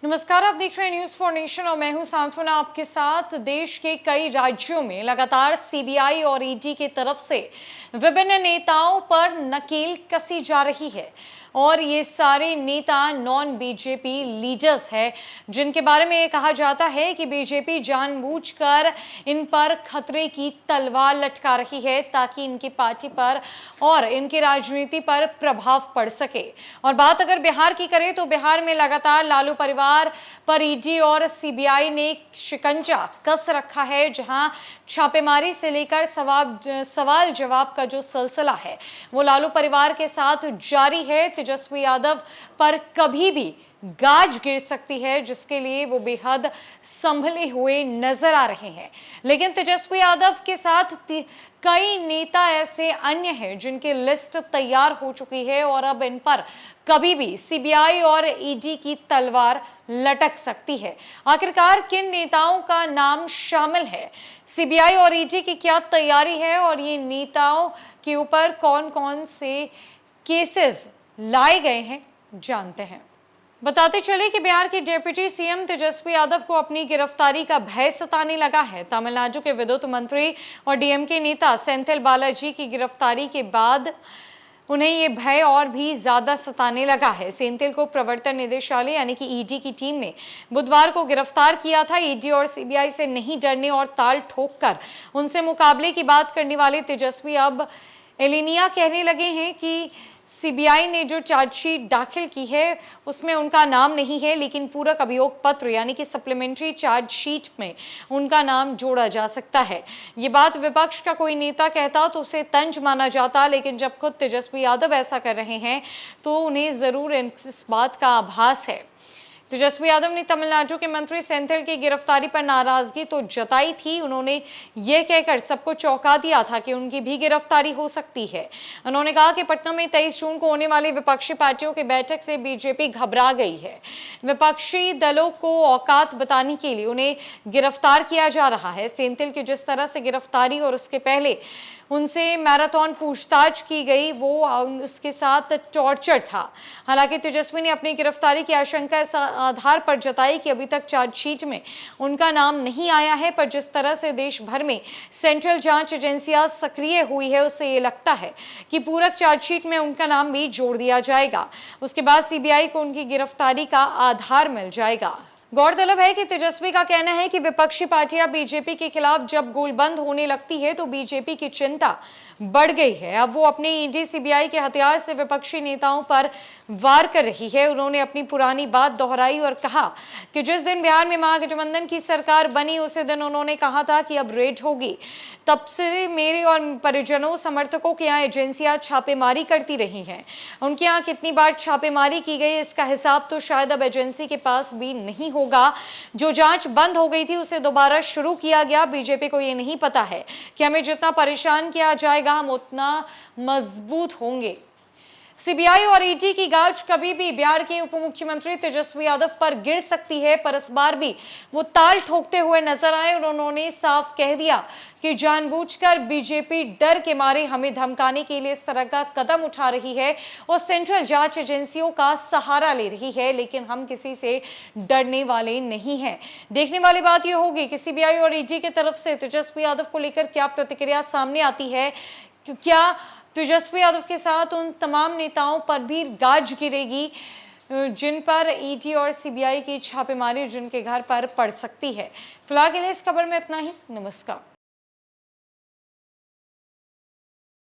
नमस्कार, आप देख रहे हैं न्यूज फॉर नेशन और मैं हूं सांत्वना आपके साथ। देश के कई राज्यों में लगातार सीबीआई और ईडी की तरफ से विभिन्न नेताओं पर नकेल कसी जा रही है और ये सारे नेता नॉन बीजेपी लीडर्स हैं, जिनके बारे में कहा जाता है कि बीजेपी जानबूझकर इन पर खतरे की तलवार लटका रही है ताकि इनकी पार्टी पर और इनकी राजनीति पर प्रभाव पड़ सके। और बात अगर बिहार की करें तो बिहार में लगातार लालू परिवार पर ईडी और सीबीआई ने शिकंजा कस रखा है, जहां छापेमारी से लेकर सवाल जवाब का जो सिलसिला है वो लालू परिवार के साथ जारी है। तेजस्वी यादव पर कभी भी गाज गिर सकती है, जिसके लिए वो बेहद संभले हुए नजर आ रहे हैं। लेकिन तेजस्वी यादव के साथ कई नेता ऐसे अन्य हैं जिनकी लिस्ट तैयार हो चुकी है और अब इन पर कभी भी सीबीआई और ईडी की तलवार लटक सकती है। आखिरकार किन नेताओं का नाम शामिल है, सीबीआई और ईडी की क्या तैयारी है और ये नेताओं के ऊपर कौन कौन से केसेस लाए गए हैं, जानते हैं। बताते चले कि बिहार के डिप्टी सीएम तेजस्वी यादव को अपनी गिरफ्तारी का भय सताने लगा है। तमिलनाडु के विद्युत मंत्री और डीएमके नेता सेंथिल बालाजी की गिरफ्तारी के बाद उन्हें ये भय और भी ज्यादा सताने लगा है। सेंथिल को प्रवर्तन निदेशालय यानी कि ईडी की टीम ने बुधवार को गिरफ्तार किया था। ईडी और सीबीआई से नहीं डरने और ताल ठोककर उनसे मुकाबले की बात करने वाले तेजस्वी अब एलिनिया कहने लगे हैं कि सीबीआई ने जो चार्जशीट दाखिल की है उसमें उनका नाम नहीं है, लेकिन पूरक अभियोग पत्र यानी कि सप्लीमेंट्री चार्जशीट में उनका नाम जोड़ा जा सकता है। ये बात विपक्ष का कोई नेता कहता तो उसे तंज माना जाता, लेकिन जब खुद तेजस्वी यादव ऐसा कर रहे हैं तो उन्हें जरूर इस बात का आभास है। तेजस्वी यादव ने तमिलनाडु के मंत्री सेंथिल की गिरफ्तारी पर नाराजगी तो जताई थी। उन्होंने यह कहकर सबको चौंका दिया था कि उनकी भी गिरफ्तारी हो सकती है। उन्होंने कहा कि पटना में 23 जून को होने वाली विपक्षी पार्टियों की बैठक से बीजेपी घबरा गई है। विपक्षी दलों को औकात बताने के लिए उन्हें गिरफ्तार किया जा रहा है। सेंथिल की जिस तरह से गिरफ्तारी और उसके पहले उनसे मैराथन पूछताछ की गई वो उसके साथ टॉर्चर था। हालांकि तेजस्वी ने अपनी गिरफ्तारी की आशंका इस आधार पर जताई कि अभी तक चार्जशीट में उनका नाम नहीं आया है, पर जिस तरह से देश भर में सेंट्रल जांच एजेंसियां सक्रिय हुई है उससे ये लगता है कि पूरक चार्जशीट में उनका नाम भी जोड़ दिया जाएगा। उसके बाद सीबीआई को उनकी गिरफ्तारी का आधार मिल जाएगा। गौरतलब है कि तेजस्वी का कहना है कि विपक्षी पार्टियां बीजेपी के खिलाफ जब गोलबंद होने लगती है तो बीजेपी की चिंता बढ़ गई है। अब वो अपने ईडी सीबीआई के हथियार से विपक्षी नेताओं पर वार कर रही है। उन्होंने अपनी पुरानी बात दोहराई और कहा कि जिस दिन बिहार में महागठबंधन की सरकार बनी उसी दिन उन्होंने कहा था कि अब रेड होगी। तब से मेरे और परिजनों समर्थकों के यहाँ एजेंसियां छापेमारी करती रही हैं। उनके यहाँ कितनी बार छापेमारी की गई इसका हिसाब तो शायद अब एजेंसी के पास भी नहीं होगा। जो जांच बंद हो गई थी उसे दोबारा शुरू किया गया। बीजेपी को ये नहीं पता है कि हमें जितना परेशान किया जाएगा हम उतना मजबूत होंगे। सीबीआई और ईडी की गाज कभी भी बिहार के उप मुख्यमंत्री तेजस्वी यादव पर गिर सकती है, पर इस बार भी वो ताल ठोकते हुए नजर आए और उन्होंने साफ कह दिया कि जानबूझकर बीजेपी डर के मारे हमें धमकाने के लिए इस तरह का कदम उठा रही है और सेंट्रल जांच एजेंसियों का सहारा ले रही है, लेकिन हम किसी से डरने वाले नहीं हैं। देखने वाली बात यह होगी कि सीबीआई और ईडी की तरफ से तेजस्वी यादव को लेकर क्या प्रतिक्रिया सामने आती है। क्या तेजस्वी यादव के साथ उन तमाम नेताओं पर भी गाज गिरेगी जिन पर ईडी और सीबीआई की छापेमारी जिनके घर पर पड़ सकती है। फिलहाल के लिए इस खबर में इतना ही। नमस्कार।